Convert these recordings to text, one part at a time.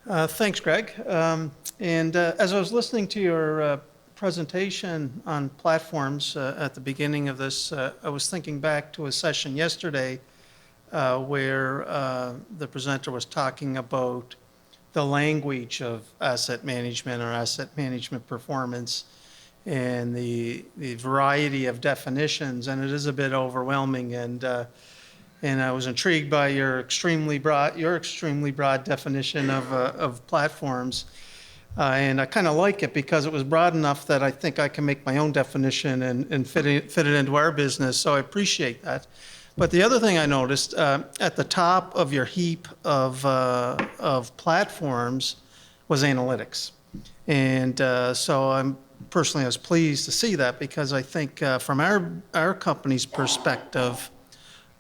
Thanks, Greg. As I was listening to your presentation on platforms at the beginning of this, I was thinking back to a session yesterday where the presenter was talking about the language of asset management or asset management performance and the variety of definitions, and it is a bit overwhelming. And I was intrigued by your extremely broad definition of platforms. And I kind of like it because it was broad enough that I think I can make my own definition and fit it into our business. So I appreciate that. But the other thing I noticed at the top of your heap of platforms was analytics. And so I was pleased to see that because I think from our company's perspective,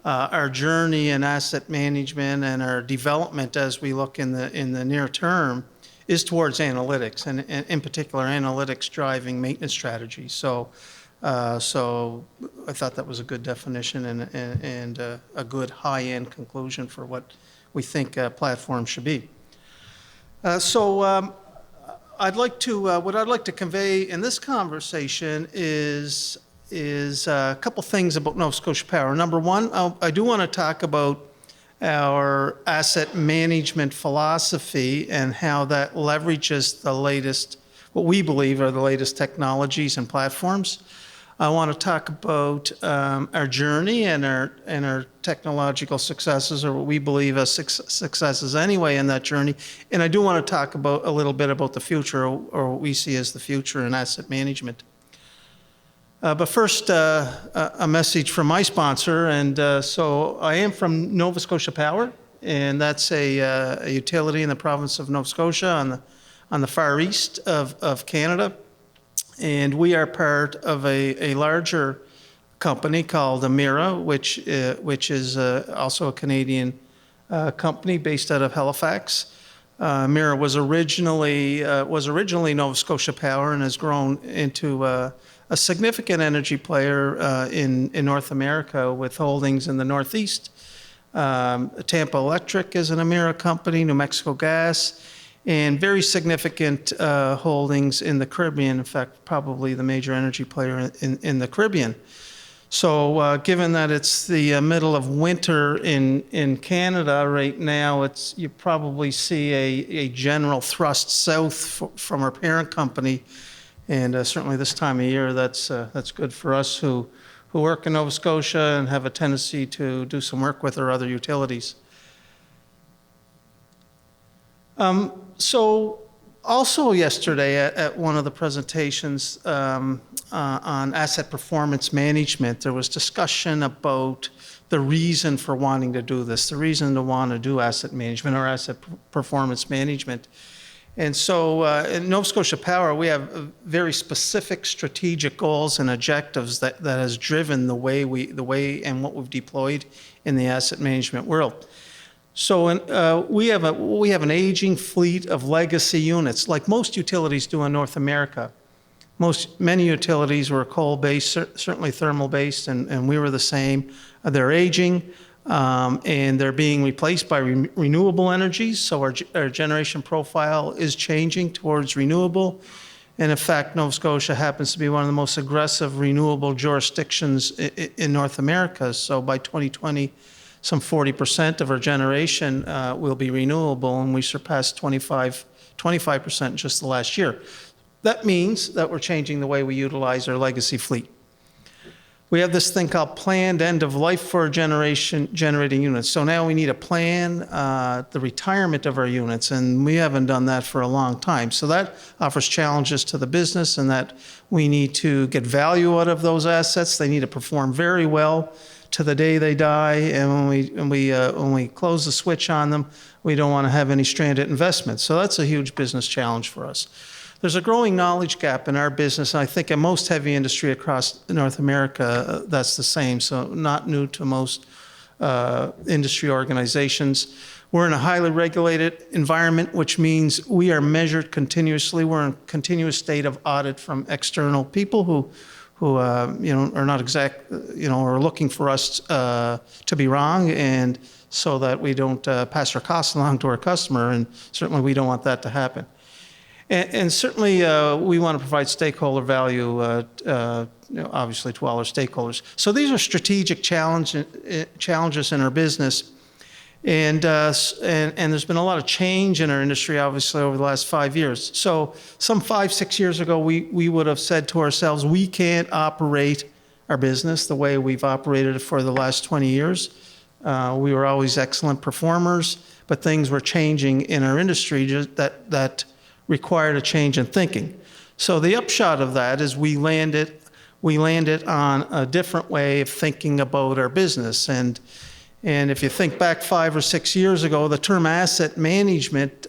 our journey in asset management and our development as we look in the near term is towards analytics, and in particular analytics driving maintenance strategies. So I thought that was a good definition and a good high-end conclusion for what we think platforms should be. What I'd like to convey in this conversation is a couple things about Nova Scotia Power. Number one, I do want to talk about our asset management philosophy and how that leverages the latest, what we believe are the latest technologies and platforms. I want to talk about our journey and our technological successes, or what we believe as successes anyway in that journey. And I do want to talk about a little bit about the future, or what we see as the future in asset management. But first, a message from my sponsor. So I am from Nova Scotia Power, and that's a utility in the province of Nova Scotia on the far east of Canada. And we are part of a larger company called Emera, which is also a Canadian company based out of Halifax. Emera was originally Nova Scotia Power and has grown into a significant energy player in North America with holdings in the Northeast. Tampa Electric is an Emera company, New Mexico Gas, and very significant holdings in the Caribbean. In fact, probably the major energy player in the Caribbean. So given that it's the middle of winter in Canada right now, you probably see a general thrust south from our parent company. And certainly this time of year, that's good for us who work in Nova Scotia and have a tendency to do some work with our other utilities. So also yesterday at one of the presentations on asset performance management, there was discussion about the reason for wanting to do this, the reason to want to do asset management or asset performance management. And so in Nova Scotia Power, we have very specific strategic goals and objectives that has driven the way and what we've deployed in the asset management world. So we have an aging fleet of legacy units, like most utilities do in North America. Many utilities were coal-based, certainly thermal-based, and we were the same. They're aging. And they're being replaced by renewable energies. So our generation profile is changing towards renewable. And in fact, Nova Scotia happens to be one of the most aggressive renewable jurisdictions in North America. So by 2020, some 40% of our generation will be renewable, and we surpassed 25% just the last year. That means that we're changing the way we utilize our legacy fleet. We have this thing called planned end of life for generating units. So now we need to plan the retirement of our units, and we haven't done that for a long time. So that offers challenges to the business, and that we need to get value out of those assets. They need to perform very well to the day they die, and when we close the switch on them, we don't want to have any stranded investments. So that's a huge business challenge for us. There's a growing knowledge gap in our business, and I think in most heavy industry across North America, that's the same, so not new to most industry organizations. We're in a highly regulated environment, which means we are measured continuously. We're in a continuous state of audit from external people who are not are looking for us to be wrong, and so that we don't pass our costs along to our customer, and certainly we don't want that to happen. And certainly we want to provide stakeholder value, obviously to all our stakeholders. So these are strategic challenges in our business. And there's been a lot of change in our industry, obviously, over the last 5 years. So some 5-6 years ago, we would have said to ourselves, we can't operate our business the way we've operated it for the last 20 years. We were always excellent performers, but things were changing in our industry that required a change in thinking. So the upshot of that is we landed on a different way of thinking about our business. And if you think back 5 or 6 years ago, the term asset management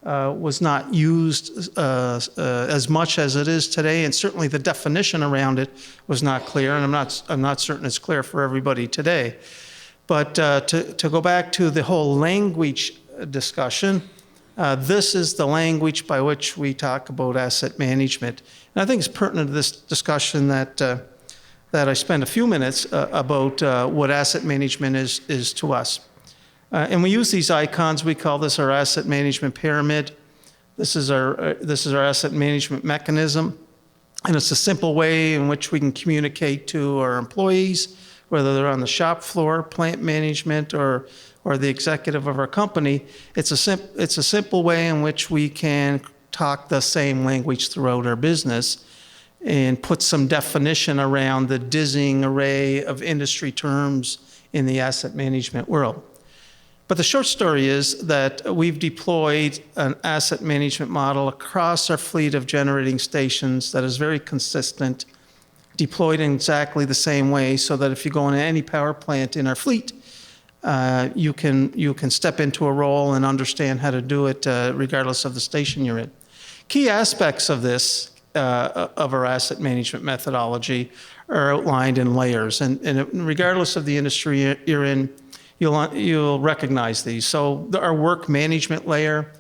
was not used as much as it is today, and certainly the definition around it was not clear, and I'm not certain it's clear for everybody today. But to go back to the whole language discussion, this is the language by which we talk about asset management. And I think it's pertinent to this discussion that I spend a few minutes about what asset management is to us. And we use these icons. We call this our asset management pyramid. This is our asset management mechanism. And it's a simple way in which we can communicate to our employees, whether they're on the shop floor, plant management, or the executive of our company. It's a simple way in which we can talk the same language throughout our business and put some definition around the dizzying array of industry terms in the asset management world. But the short story is that we've deployed an asset management model across our fleet of generating stations that is very consistent, deployed in exactly the same way, so that if you go into any power plant in our fleet, you can step into a role and understand how to do it regardless of the station you're in. Key aspects of this, of our asset management methodology, are outlined in layers. And regardless of the industry you're in, you'll recognize these. So our work management layer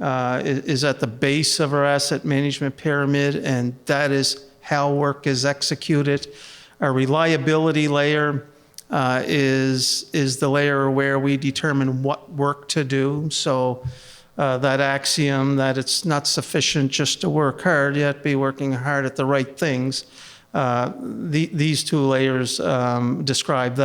is at the base of our asset management pyramid, and that is how work is executed. Our reliability layer is the layer where we determine what work to do. So that axiom that it's not sufficient just to work hard, you have to be working hard at the right things. These two layers describe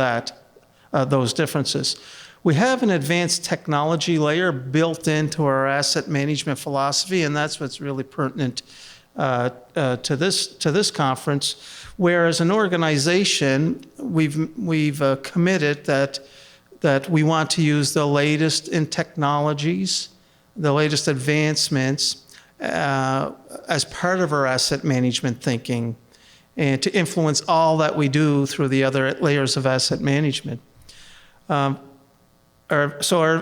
those differences. We have an advanced technology layer built into our asset management philosophy, and that's what's really pertinent to this conference, where as an organization, we've committed that we want to use the latest in technologies, the latest advancements as part of our asset management thinking, and to influence all that we do through the other layers of asset management. Our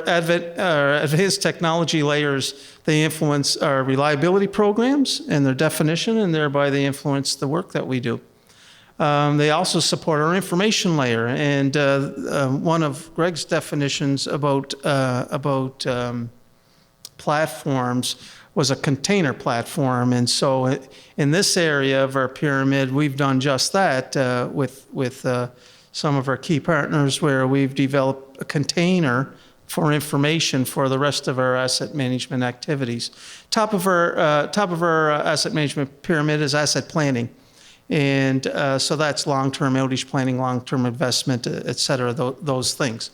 advanced technology layers, they influence our reliability programs and their definition, and thereby they influence the work that we do. They also support our information layer, and one of Greg's definitions about platforms was a container platform. And so in this area of our pyramid, we've done just that with some of our key partners, where we've developed a container for information for the rest of our asset management activities. Top of our asset management pyramid is asset planning. And so that's long-term outage planning, long-term investment, et cetera, those things.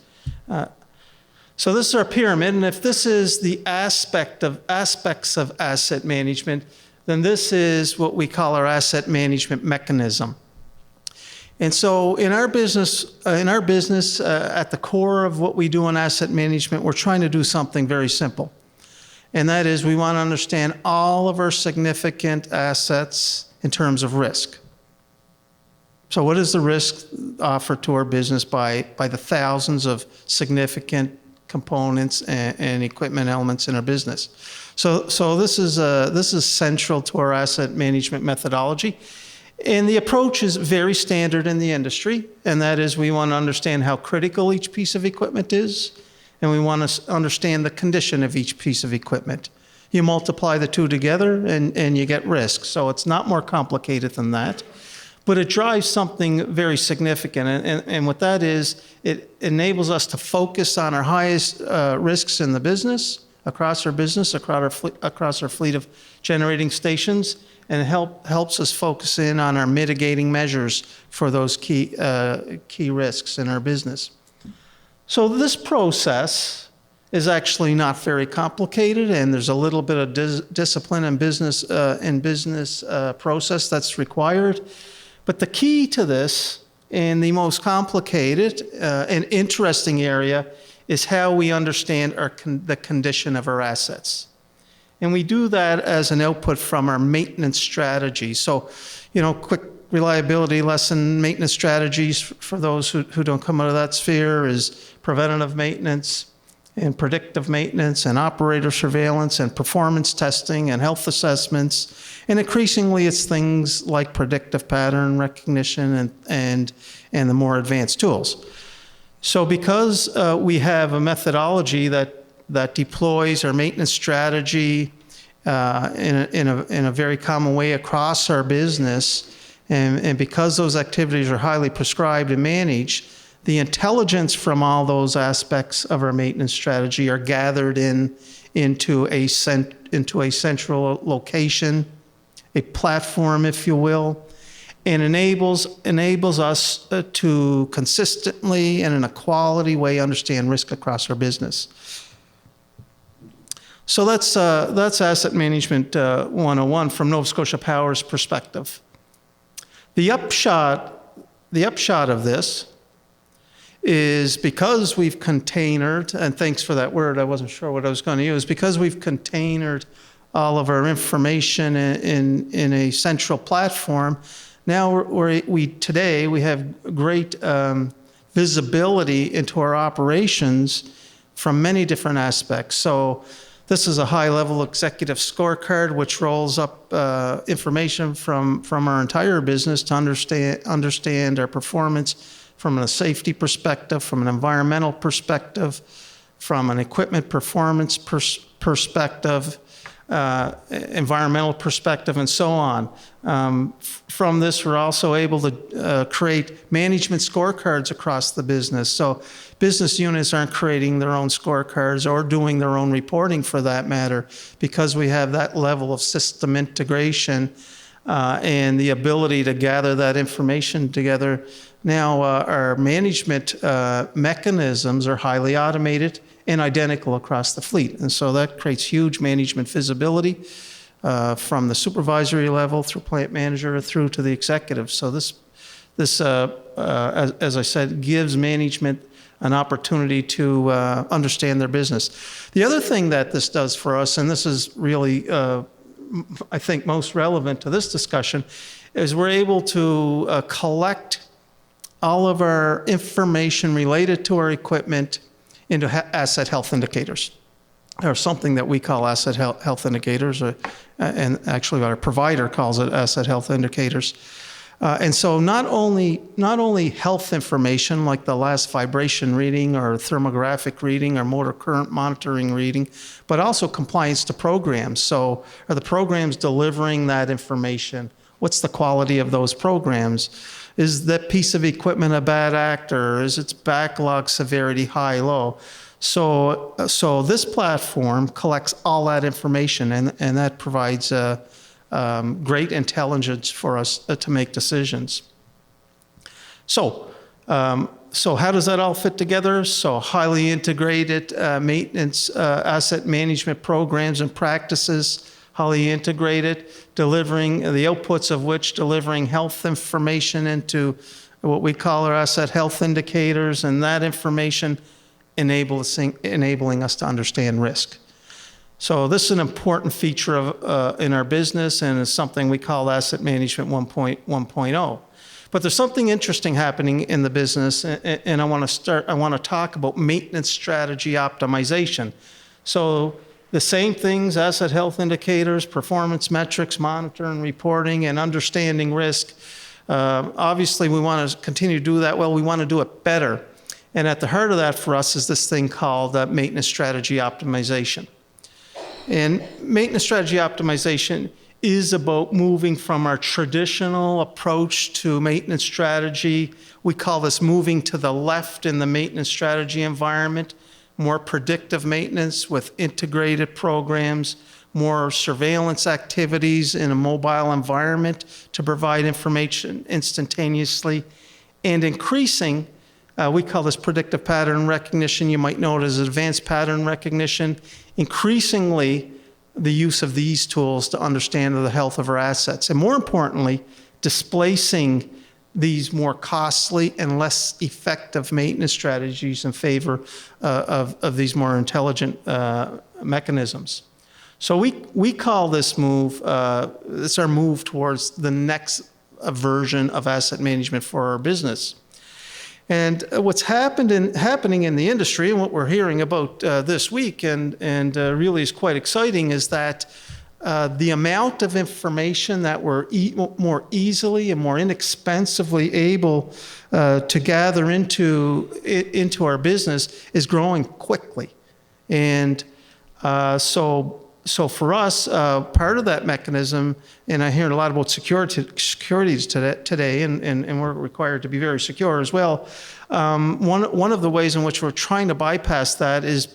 So this is our pyramid, and if this is the aspects of asset management, then this is what we call our asset management mechanism. And so in our business, at the core of what we do in asset management, we're trying to do something very simple. And that is, we want to understand all of our significant assets in terms of risk. So what is the risk offered to our business by the thousands of significant components and equipment elements in our business? So this is central to our asset management methodology. And the approach is very standard in the industry, and that is, we want to understand how critical each piece of equipment is, and we want to understand the condition of each piece of equipment. You multiply the two together and you get risk. So it's not more complicated than that. but it drives something very significant. And what that is, it enables us to focus on our highest risks in the business, across our fleet of generating stations, and helps us focus in on our mitigating measures for those key risks in our business. So this process is actually not very complicated, and there's a little bit of discipline and business process that's required. But the key to this, and the most complicated and interesting area, is how we understand the condition of our assets. And we do that as an output from our maintenance strategy. So, quick reliability lesson, maintenance strategies for those who don't come out of that sphere is preventative maintenance and predictive maintenance and operator surveillance and performance testing and health assessments. And increasingly it's things like predictive pattern recognition and the more advanced tools. So because we have a methodology that deploys our maintenance strategy in a very common way across our business, and because those activities are highly prescribed and managed, the intelligence from all those aspects of our maintenance strategy are gathered into a central location, a platform, if you will, and enables us to consistently and in a quality way understand risk across our business. So that's Asset Management 101 from Nova Scotia Power's perspective. The upshot of this is because we've containered, and thanks for that word, I wasn't sure what I was going to use, because we've containered all of our information in a central platform. Now today we have great visibility into our operations from many different aspects. So this is a high-level executive scorecard which rolls up information from our entire business to understand our performance from a safety perspective, from an environmental perspective, from an equipment performance perspective, environmental perspective, and so on. From this, we're also able to create management scorecards across the business. So business units aren't creating their own scorecards or doing their own reporting for that matter, because we have that level of system integration and the ability to gather that information together. Now, our management mechanisms are highly automated and identical across the fleet. And so that creates huge management visibility from the supervisory level through plant manager through to the executive. So this as I said, gives management an opportunity to understand their business. The other thing that this does for us, and this is really, I think, most relevant to this discussion, is we're able to collect all of our information related to our equipment into asset health indicators, or something that we call asset health indicators, and actually our provider calls it asset health indicators. And so not only health information like the last vibration reading or thermographic reading or motor current monitoring reading, but also compliance to programs. So are the programs delivering that information? What's the quality of those programs? Is that piece of equipment a bad actor? Is its backlog severity high, low? So this platform collects all that information, and that provides great intelligence for us to make decisions. So how does that all fit together? So highly integrated maintenance, asset management programs and practices, highly integrated, delivering the outputs of which delivering health information into what we call our asset health indicators, and that information enabling us to understand risk. So this is an important feature of in our business, and it's something we call Asset Management 1.0. But there's something interesting happening in the business, and I want to talk about maintenance strategy optimization. So the same things, asset health indicators, performance metrics, monitoring, reporting, and understanding risk. Obviously, we want to continue to do that well. We want to do it better. And at the heart of that for us is this thing called maintenance strategy optimization. And maintenance strategy optimization is about moving from our traditional approach to maintenance strategy. We call this moving to the left in the maintenance strategy environment, more predictive maintenance with integrated programs, more surveillance activities in a mobile environment to provide information instantaneously, and increasing, we call this predictive pattern recognition. You might know it as advanced pattern recognition. Increasingly, the use of these tools to understand the health of our assets. And more importantly, displacing these more costly and less effective maintenance strategies in favor of these more intelligent mechanisms. So we call this move, it's our move towards the next version of asset management for our business. And what's happening in the industry, and what we're hearing about this week, and really is quite exciting, is that the amount of information that we're more easily and more inexpensively able to gather into our business is growing quickly. And so for us, part of that mechanism, and I hear a lot about securities today, and we're required to be very secure as well. One of the ways in which we're trying to bypass that is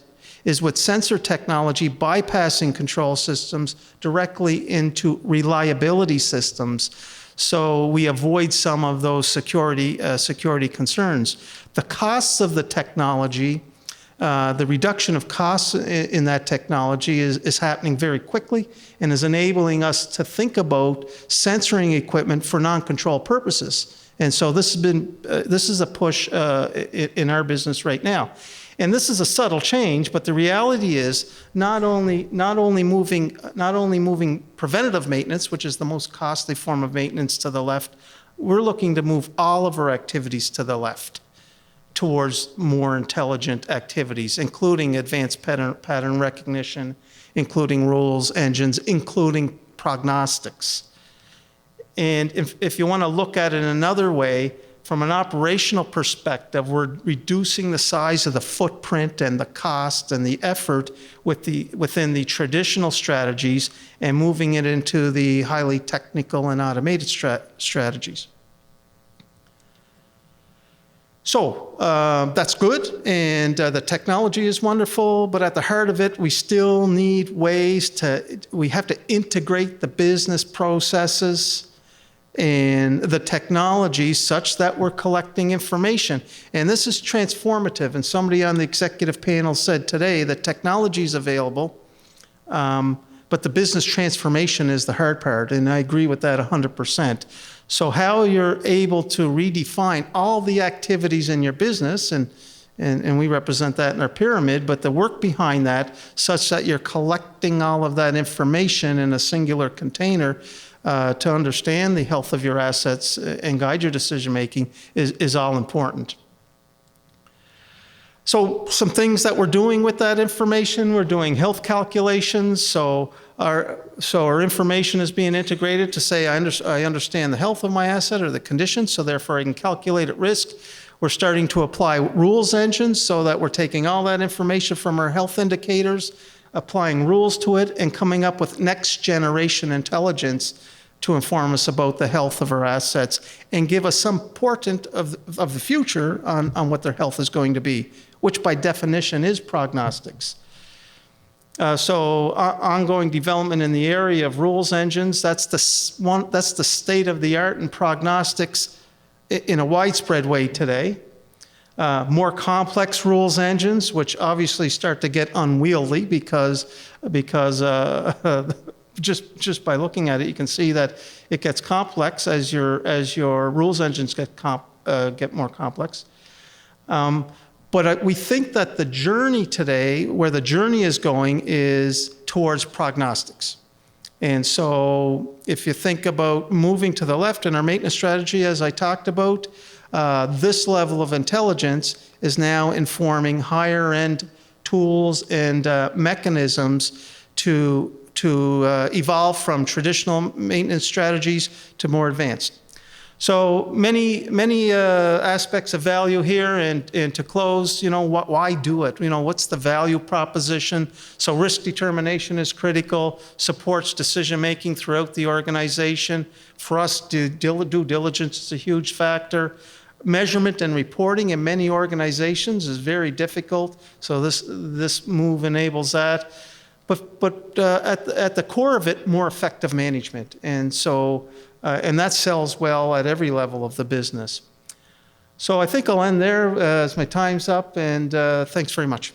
with sensor technology, bypassing control systems directly into reliability systems. So we avoid some of those security concerns. The costs of the technology, the reduction of costs in that technology is happening very quickly and is enabling us to think about sensoring equipment for non-control purposes. And so this is a push in our business right now. And this is a subtle change, but the reality is not only moving preventative maintenance, which is the most costly form of maintenance, to the left, we're looking to move all of our activities to the left towards more intelligent activities, including advanced pattern recognition, including rules engines, including prognostics. And if you want to look at it another way, from an operational perspective, we're reducing the size of the footprint and the cost and the effort within the traditional strategies and moving it into the highly technical and automated strategies. So that's good, and the technology is wonderful, but at the heart of it, we still need we have to integrate the business processes and the technology such that we're collecting information. And this is transformative, and somebody on the executive panel said today that technology is available, but the business transformation is the hard part, and I agree with that 100%. So how you're able to redefine all the activities in your business, and we represent that in our pyramid, but the work behind that, such that you're collecting all of that information in a singular container to understand the health of your assets and guide your decision making is all important. So some things that we're doing with that information, we're doing health calculations. So our information is being integrated to say, I understand the health of my asset or the condition, so therefore I can calculate at risk. We're starting to apply rules engines so that we're taking all that information from our health indicators, applying rules to it, and coming up with next generation intelligence to inform us about the health of our assets and give us some portent of the future on what their health is going to be, which by definition is prognostics. So ongoing development in the area of rules engines, that's the state of the art in prognostics in a widespread way today. More complex rules engines, which obviously start to get unwieldy because just by looking at it, you can see that it gets complex as your rules engines get more complex. But we think that the journey today, where the journey is going, is towards prognostics. And so if you think about moving to the left in our maintenance strategy, as I talked about, this level of intelligence is now informing higher end tools and mechanisms to evolve from traditional maintenance strategies to more advanced. So many aspects of value here, and to close, why do it? What's the value proposition? So risk determination is critical, supports decision-making throughout the organization. For us, due diligence is a huge factor. Measurement and reporting in many organizations is very difficult, so this move enables that. But at the core of it, more effective management, and so and that sells well at every level of the business. So I think I'll end there as my time's up, and thanks very much.